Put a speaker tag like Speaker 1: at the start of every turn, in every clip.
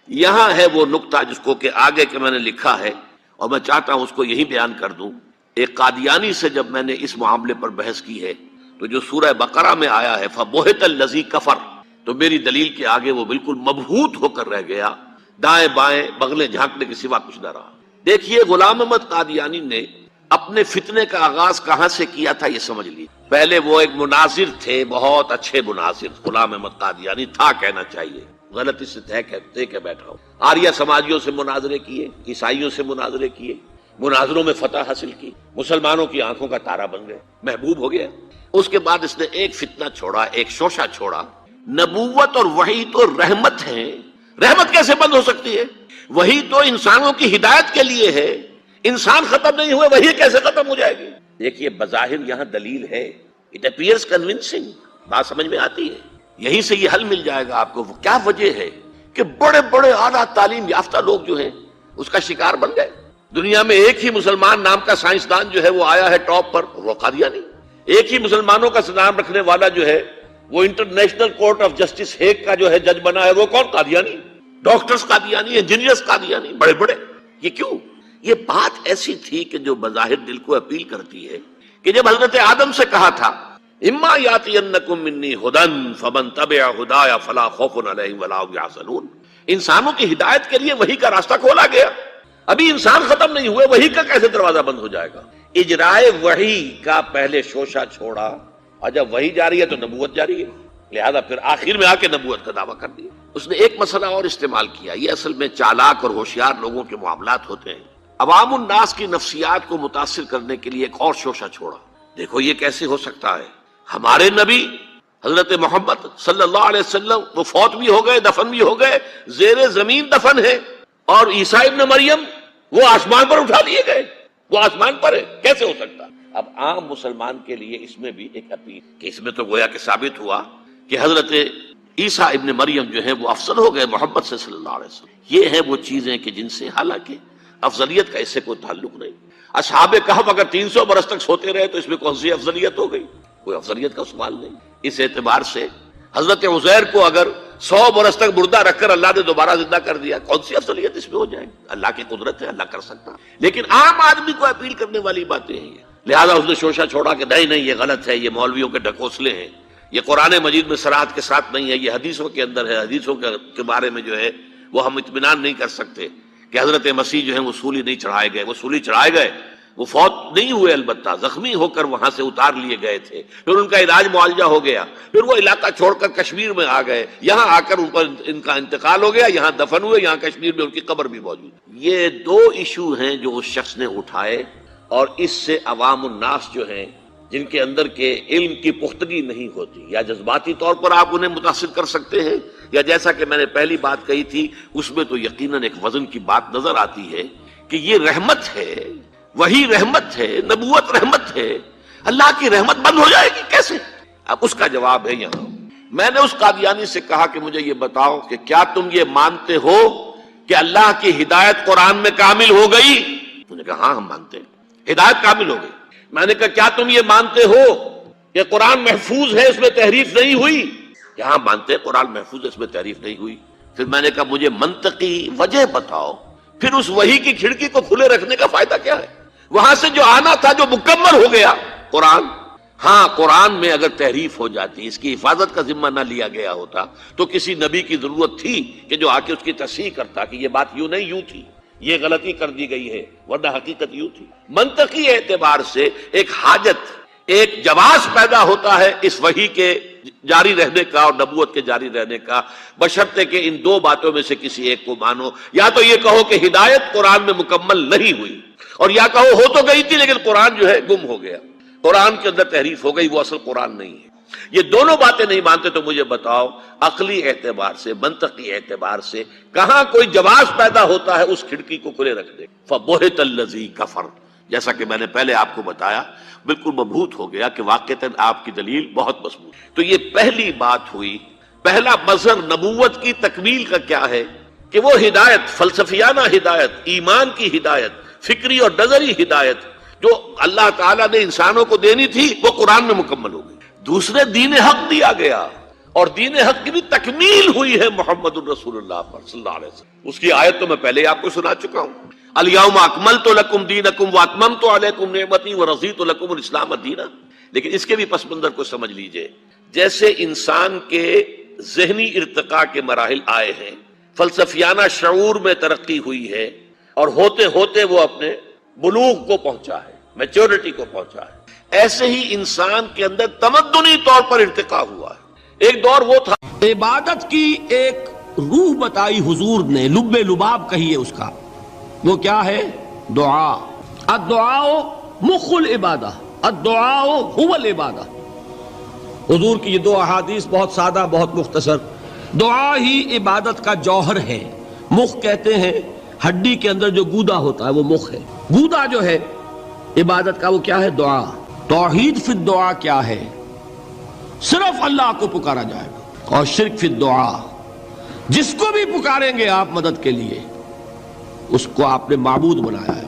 Speaker 1: یہاں ہے وہ نقطہ جس کو کہ آگے کے میں نے لکھا ہے اور میں چاہتا ہوں اس کو یہی بیان کر دوں. ایک قادیانی سے جب میں نے اس معاملے پر بحث کی ہے تو جو سورہ بقرہ میں آیا ہے فَبُہِتَ الَّذِي كَفَرَ، تو میری دلیل کے آگے وہ بالکل مبہوت ہو کر رہ گیا، دائیں بائیں بغلیں جھانکنے کے سوا کچھ نہ رہا. دیکھیے غلام احمد قادیانی نے اپنے فتنے کا آغاز کہاں سے کیا تھا یہ سمجھ لی. پہلے وہ ایک مناظر تھے، بہت اچھے مناظر. غلام احمد قادیانی تھا کہنا چاہیے، غلطی سے طے کے بیٹھا ہوں. آریہ سماجیوں سے مناظرے کیے، عیسائیوں سے مناظرے کیے، مناظروں میں فتح حاصل کی، مسلمانوں کی آنکھوں کا تارا بن گئے، محبوب ہو گیا. اس کے بعد اس نے ایک فتنہ چھوڑا، ایک شوشہ چھوڑا. نبوت اور وحی تو رحمت ہے، رحمت کیسے بند ہو سکتی ہے؟ وحی تو انسانوں کی ہدایت کے لیے ہے، انسان ختم نہیں ہوئے وحی کیسے ختم ہو جائے گی؟ دیکھیے بظاہر یہاں دلیل ہے، اٹ اپیئرز کنونسنگ، بات سمجھ میں آتی ہے. یہیں سے یہ حل مل جائے گا آپ کو. کیا وجہ ہے کہ بڑے بڑے اعلیٰ تعلیم یافتہ لوگ جو ہیں اس کا شکار بن گئے. دنیا میں ایک ہی مسلمان نام کا سائنسدان جو ہے وہ آیا ہے ٹاپ پر، وہ قادیانی. ایک ہی مسلمانوں کا نام رکھنے والا جو ہے وہ international court of justice Hague کا جو ہے جج بنا ہے، وہ کون؟ قادیانی. ڈاکٹرز قادیانی، انجینئرز قادیانی، بڑے بڑے. یہ کیوں؟ یہ بات ایسی تھی کہ جو بظاہر دل کو اپیل کرتی ہے کہ جب حضرت آدم سے کہا تھا اما یاتینکم منی ھدی فمن تبع ھدایا فلا خوف علیہم ولا هم یحزنون، انسانوں کی ہدایت کے لیے وحی کا راستہ کھولا گیا. ابھی انسان ختم نہیں ہوئے، وحی کا کیسے دروازہ بند ہو جائے گا؟ اجرائے وحی کا پہلے شوشہ چھوڑا، اور جب وحی جاری ہے تو نبوت جاری ہے، لہذا پھر آخر میں آ کے نبوت کا دعویٰ کر دیا. اس نے ایک مسئلہ اور استعمال کیا. یہ اصل میں چالاک اور ہوشیار لوگوں کے معاملات ہوتے ہیں. عوام الناس کی نفسیات کو متاثر کرنے کے لیے ایک اور شوشہ چھوڑا. دیکھو یہ کیسے ہو سکتا ہے؟ ہمارے نبی حضرت محمد صلی اللہ علیہ وسلم وہ فوت بھی ہو گئے، دفن بھی ہو گئے، زیر زمین دفن ہے، اور عیسیٰ ابن مریم وہ آسمان پر اٹھا لیے گئے، وہ آسمان پر ہے. کیسے ہو سکتا؟ اب عام مسلمان کے لیے اس میں بھی ایک اپیل کہ اس میں تو گویا کہ ثابت ہوا کہ حضرت عیسیٰ ابن مریم جو ہے وہ افضل ہو گئے محمد سے صلی اللہ علیہ وسلم. یہ ہیں وہ چیزیں کہ جن سے حالانکہ افضلیت کا اس سے کوئی تعلق نہیں. اصحاب کہف اگر 300 برس تک سوتے رہے تو اس میں کون سی افضلیت ہو گئی؟ کوئی افضلیت کا سوال نہیں. اس اعتبار سے حضرت عزیر کو اگر 100 برس تک مردہ رکھ کر اللہ نے دوبارہ زندہ کر دیا، کون سی افضلیت اس میں ہو جائے گی؟ اللہ کی قدرت ہے، اللہ کر سکتا. لیکن عام آدمی کو اپیل کرنے والی باتیں ہیں. لہذا اس نے شوشہ چھوڑا کہ نہیں یہ غلط ہے، یہ مولویوں کے ڈھکوسلے ہیں، یہ قرآن مجید میں صراحت کے ساتھ نہیں ہے، یہ حدیثوں کے اندر ہے. حدیثوں کے بارے میں جو ہے وہ ہم اطمینان نہیں کر سکتے کہ حضرت مسیح جو ہے وہ سولی نہیں چڑھائے گئے. وہ سولی چڑھائے گئے، وہ فوت نہیں ہوئے، البتہ زخمی ہو کر وہاں سے اتار لیے گئے تھے. پھر ان کا علاج معالجہ ہو گیا، پھر وہ علاقہ چھوڑ کر کشمیر میں آ گئے. یہاں آ کر ان کا انتقال ہو گیا، یہاں دفن ہوئے، یہاں کشمیر میں ان کی قبر بھی موجود. یہ دو ایشو ہیں جو اس شخص نے اٹھائے، اور اس سے عوام الناس جو ہیں جن کے اندر کے علم کی پختگی نہیں ہوتی، یا جذباتی طور پر آپ انہیں متاثر کر سکتے ہیں، یا جیسا کہ میں نے پہلی بات کہی تھی اس میں تو یقیناً ایک وزن کی بات نظر آتی ہے کہ یہ رحمت ہے، وہی رحمت ہے، نبوت رحمت ہے. اللہ کی رحمت بند ہو جائے گی کیسے؟ اب اس کا جواب ہے یہاں. میں نے اس قادیانی سے کہا کہ مجھے یہ بتاؤ کہ کیا تم یہ مانتے ہو کہ اللہ کی ہدایت قرآن میں کامل ہو گئی؟ انہوں نے کہا ہاں ہم مانتے ہیں، ہدایت کامل ہو گئی. میں نے کہا کیا تم یہ مانتے ہو کہ قرآن محفوظ ہے، اس میں تحریف نہیں ہوئی؟ کہ ہاں مانتے ہیں قرآن محفوظ ہے، اس میں تحریف نہیں ہوئی. پھر میں نے کہا مجھے منطقی وجہ بتاؤ، پھر اس وحی کی کھڑکی کو کھلے رکھنے کا فائدہ کیا ہے؟ وہاں سے جو آنا تھا جو مکمل ہو گیا قرآن. ہاں قرآن میں اگر تحریف ہو جاتی، اس کی حفاظت کا ذمہ نہ لیا گیا ہوتا تو کسی نبی کی ضرورت تھی کہ جو آ کے اس کی تصحیح کرتا کہ یہ بات یوں نہیں یوں تھی، یہ غلطی کر دی گئی ہے، ورنہ حقیقت یوں تھی. منطقی اعتبار سے ایک حاجت، ایک جواز پیدا ہوتا ہے اس وحی کے جاری رہنے کا اور نبوت کے جاری رہنے کا، بشرطے کہ ان دو باتوں میں سے کسی ایک کو مانو. یا تو یہ کہو کہ ہدایت قرآن میں مکمل نہیں ہوئی، اور یا کہو ہو تو گئی تھی لیکن قرآن جو ہے گم ہو گیا، قرآن کے اندر تحریف ہو گئی، وہ اصل قرآن نہیں ہے. یہ دونوں باتیں نہیں مانتے تو مجھے بتاؤ عقلی اعتبار سے، منطقی اعتبار سے کہاں کوئی جواز پیدا ہوتا ہے اس کھڑکی کو کھلے رکھ دے. فَبُہِتَ الَّذِي كَفَرَ، جیسا کہ میں نے پہلے آپ کو بتایا، بالکل مبہوت ہو گیا کہ واقعتاً آپ کی دلیل بہت مضبوط. تو یہ پہلی بات ہوئی. پہلا مظہر نبوت کی تکمیل کا کیا ہے کہ وہ ہدایت، فلسفیانہ ہدایت، ایمان کی ہدایت، فکری اور نظری ہدایت جو اللہ تعالیٰ نے انسانوں کو دینی تھی وہ قرآن میں مکمل ہو گئی. دوسرے دین حق دیا گیا، اور دین حق کی بھی تکمیل ہوئی ہے محمد الرسول اللہ پر صلی اللہ علیہ وسلم. اس کی آیت تو میں پہلے ہی آپ کو سنا چکا ہوں. الیوم اکملت لکم دینکم واتممت علیکم نعمتی ورضیت لکم الاسلام دینا. لیکن اس کے بھی پس منظر کو سمجھ لیجئے. جیسے انسان کے ذہنی ارتقاء کے مراحل آئے ہیں، فلسفیانہ شعور میں ترقی ہوئی ہے، اور ہوتے ہوتے وہ اپنے بلوغ کو پہنچا ہے، میچورٹی کو پہنچا ہے، ایسے ہی انسان کے اندر تمدنی طور پر ارتقاء ہوا ہے. ایک دور وہ تھا
Speaker 2: عبادت کی ایک روح بتائی حضور نے، لب لباب کہیے اس کا، وہ کیا ہے؟ دعا. الدعاء مخ العبادہ، الدعاء هو العبادہ. حضور کی یہ دو احادیث بہت سادہ، بہت مختصر. دعا ہی عبادت کا جوہر ہے. مخ کہتے ہیں ہڈی کے اندر جو گودا ہوتا ہے وہ مخ ہے. گودا جو ہے عبادت کا وہ کیا ہے؟ دعا. توحید فی الدعا کیا ہے؟ صرف اللہ کو پکارا جائے گا. اور شرک فی الدعا، جس کو بھی پکاریں گے آپ مدد کے لیے اس کو آپ نے معبود بنایا ہے.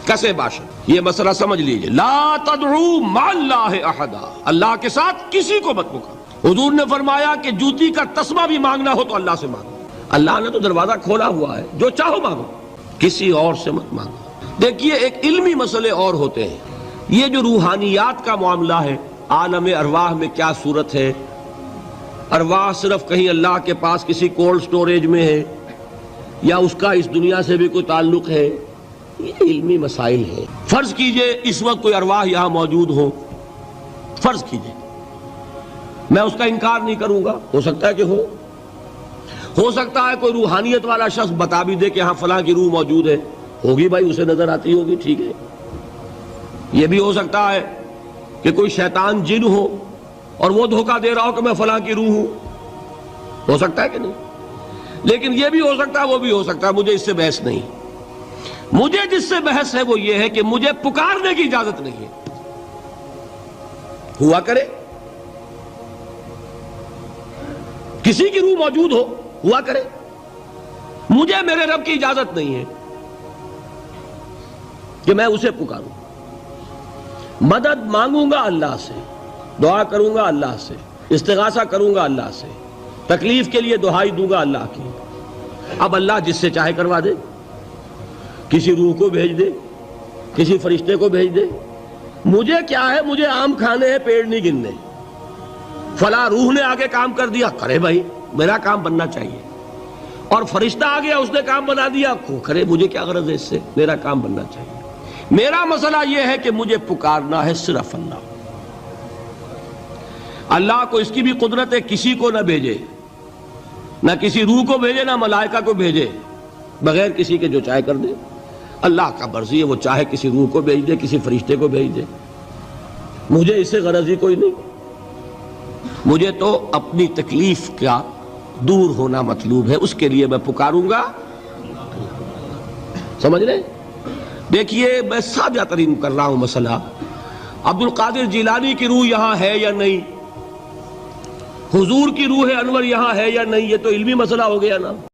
Speaker 2: کسے باشد یہ مسئلہ سمجھ لیجئے. لا تدعو مع اللہ احدا، اللہ کے ساتھ کسی کو مت پکارو. حضور نے فرمایا کہ جوتی کا تسمہ بھی مانگنا ہو تو اللہ سے مانگو. اللہ نے تو دروازہ کھولا ہوا ہے، جو چاہو مانگو، کسی اور سے مت مانگو. دیکھیے ایک علمی مسئلے اور ہوتے ہیں. یہ جو روحانیات کا معاملہ ہے، عالم ارواح میں کیا صورت ہے، ارواح صرف کہیں اللہ کے پاس کسی کولڈ سٹوریج میں ہے یا اس کا اس دنیا سے بھی کوئی تعلق ہے، یہ علمی مسائل ہے. فرض کیجئے اس وقت کوئی ارواح یہاں موجود ہو، فرض کیجئے، میں اس کا انکار نہیں کروں گا. ہو سکتا ہے کہ ہو سکتا ہے کوئی روحانیت والا شخص بتا بھی دے کہ ہاں فلاں کی روح موجود ہے. ہوگی بھائی، اسے نظر آتی ہوگی، ٹھیک ہے. یہ بھی ہو سکتا ہے کہ کوئی شیطان جن ہو اور وہ دھوکہ دے رہا ہو کہ میں فلاں کی روح ہوں. ہو سکتا ہے کہ نہیں؟ لیکن یہ بھی ہو سکتا ہے، وہ بھی ہو سکتا ہے. مجھے اس سے بحث نہیں. مجھے جس سے بحث ہے وہ یہ ہے کہ مجھے پکارنے کی اجازت نہیں ہے. ہوا کرے کسی کی روح موجود ہوا کرے، مجھے میرے رب کی اجازت نہیں ہے کہ میں اسے پکاروں. مدد مانگوں گا اللہ سے، دعا کروں گا اللہ سے، استغاثہ کروں گا اللہ سے، تکلیف کے لیے دہائی دوں گا اللہ کی. اب اللہ جس سے چاہے کروا دے، کسی روح کو بھیج دے، کسی فرشتے کو بھیج دے. مجھے کیا ہے؟ مجھے آم کھانے ہیں، پیڑ نہیں گننے. فلاں روح نے آگے کام کر دیا، کرے بھائی، میرا کام بننا چاہیے. اور فرشتہ آ گیا، اس نے کام بنا دیا، کرے، مجھے کیا غرض ہے اس سے؟ میرا کام بننا چاہیے. میرا مسئلہ یہ ہے کہ مجھے پکارنا ہے صرف اللہ. اللہ کو اس کی بھی قدرت ہے کسی کو نہ بھیجے، نہ کسی روح کو بھیجے، نہ ملائکہ کو بھیجے، بغیر کسی کے جو چاہے کر دے. اللہ کا مرضی ہے، وہ چاہے کسی روح کو بھیج دے، کسی فرشتے کو بھیج دے. مجھے اس سے غرض ہی کوئی نہیں. مجھے تو اپنی تکلیف کا دور ہونا مطلوب ہے، اس کے لیے میں پکاروں گا. سمجھ رہے؟ دیکھیے میں سادہ ترین کر رہا ہوں مسئلہ. عبد القادر جیلانی کی روح یہاں ہے یا نہیں، حضور کی روح انور یہاں ہے یا نہیں، یہ تو علمی مسئلہ ہو گیا نا.